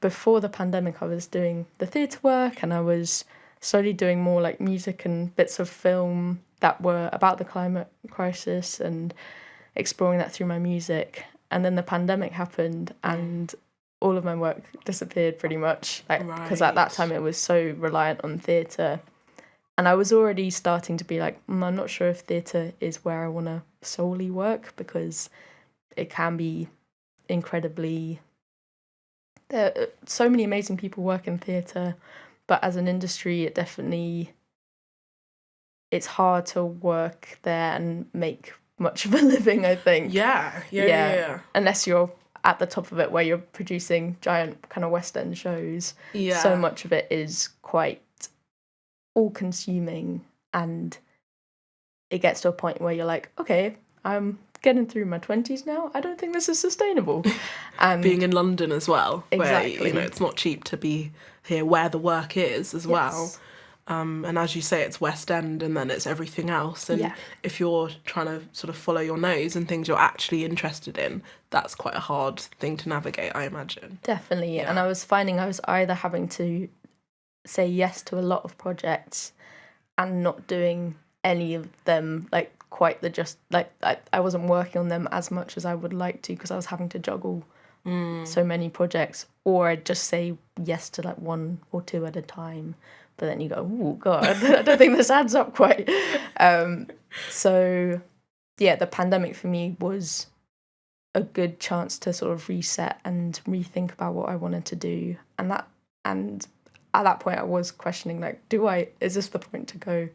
before the pandemic, I was doing the theatre work, and I was slowly doing more like music and bits of film that were about the climate crisis and exploring that through my music. And then the pandemic happened, and all of my work disappeared pretty much, like because at that time it was so reliant on theatre. And I was already starting to be like, I'm not sure if theatre is where I want to solely work, because it can be incredibly... There are so many amazing people work in theatre, but as an industry, it's hard to work there and make much of a living, I think. Yeah. Unless you're at the top of it, where you're producing giant kind of West End shows. Yeah. So much of it is quite all-consuming, and it gets to a point where you're like, okay, I'm getting through my 20s now. I don't think this is sustainable. And being in London as well, exactly, where it's not cheap to be here where the work is as well. And as you say, it's West End, and then it's everything else. And if you're trying to sort of follow your nose and things you're actually interested in, that's quite a hard thing to navigate, I imagine. Definitely. And I was finding I was either having to say yes to a lot of projects and not doing any of them like quite I wasn't working on them as much as I would like to, because I was having to juggle so many projects, or I'd just say yes to like one or two at a time, but then you go, oh god, I don't think this adds up quite. So yeah, the pandemic for me was a good chance to sort of reset and rethink about what I wanted to do, and at that point I was questioning, like, is this the point to go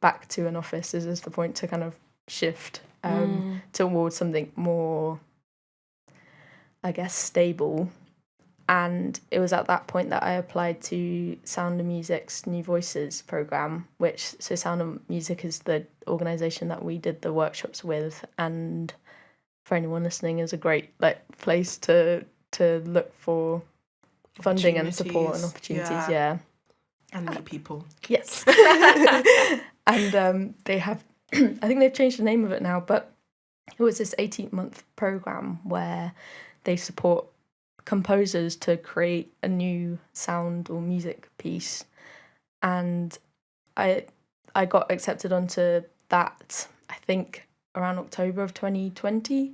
back to an office? Is this the point to kind of shift towards something more, I guess, stable? And it was at that point that I applied to Sound of Music's New Voices programme, so Sound of Music is the organisation that we did the workshops with, and for anyone listening, is a great place to look for funding and support and opportunities. Yeah. And meet people. Yes. And they have, I think they've changed the name of it now, but it was this 18-month programme where they support composers to create a new sound or music piece. And I got accepted onto that, I think, around October of 2020.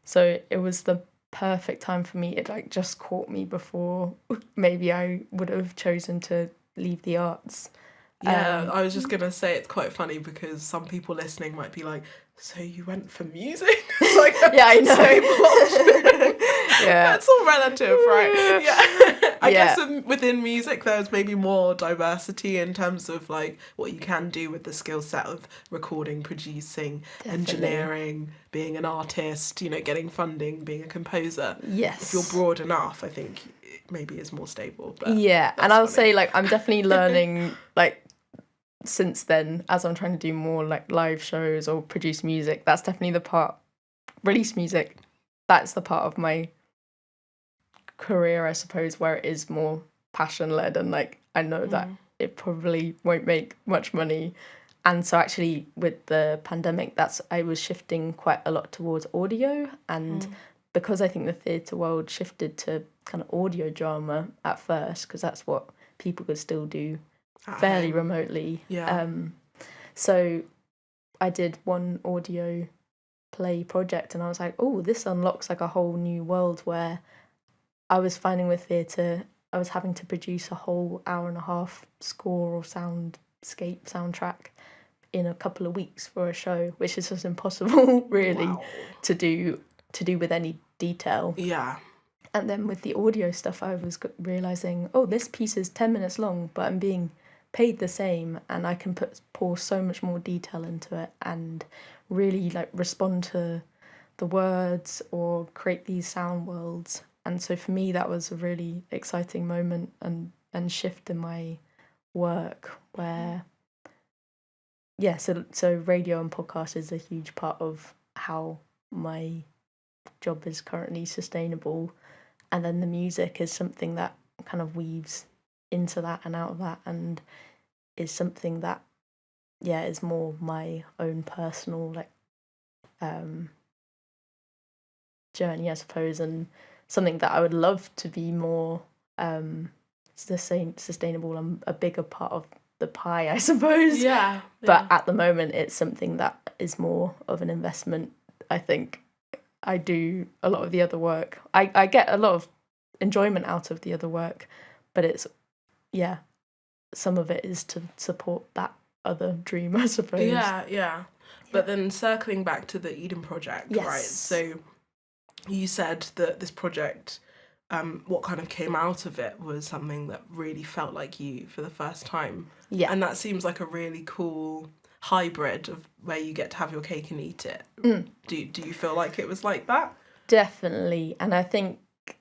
So it was the perfect time for me. It just caught me before maybe I would have chosen to leave the arts. Yeah, I was just going to say, it's quite funny because some people listening might be like, so you went for music? It's like, yeah, I know. Yeah. That's all relative, right? Yeah. I guess within music, there's maybe more diversity in terms of like what you can do with the skill set of recording, producing, engineering, being an artist, getting funding, being a composer. Yes. If you're broad enough, I think it maybe is more stable. But yeah, and I'll say I'm definitely learning since then, as I'm trying to do more live shows or produce music. That's definitely the part, release music, that's the part of my career, I suppose, where it is more passion led, and I know that it probably won't make much money. And so actually with the pandemic, I was shifting quite a lot towards audio, and because I think the theatre world shifted to kind of audio drama at first, because that's what people could still do fairly remotely. So I did one audio play project, and I was like, oh, this unlocks a whole new world, where I was finding with theatre I was having to produce a whole hour-and-a-half score or soundtrack in a couple of weeks for a show, which is just impossible really to do with any detail. And then with the audio stuff, I was realising, oh, this piece is 10 minutes long, but I'm being paid the same, and I can pour so much more detail into it and really respond to the words or create these sound worlds. And so for me, that was a really exciting moment and shift in my work, where so radio and podcast is a huge part of how my job is currently sustainable. And then the music is something that kind of weaves into that and out of that, and is something that is more my own personal journey, I suppose, and something that I would love to be more sustainable and a bigger part of the pie, I suppose. Yeah. But at the moment, it's something that is more of an investment. I think I do a lot of the other work. I get a lot of enjoyment out of the other work, but it's, some of it is to support that other dream, I suppose. Yeah. But then circling back to the Eden Project, Yes. right? So you said that this project, what kind of came out of it was something that really felt like you for the first time. Yeah. And that seems like a really cool hybrid of where you get to have your cake and eat it. Do you feel like it was like that? Definitely. And I think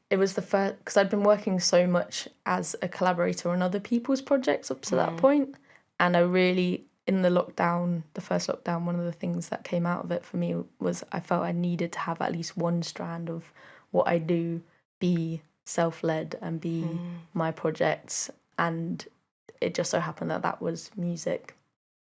it was the first, because I'd been working so much as a collaborator on other people's projects up to that point. And I really, in the first lockdown, one of the things that came out of it for me was I felt I needed to have at least one strand of what I do be self-led and be my projects. And it just so happened that was music.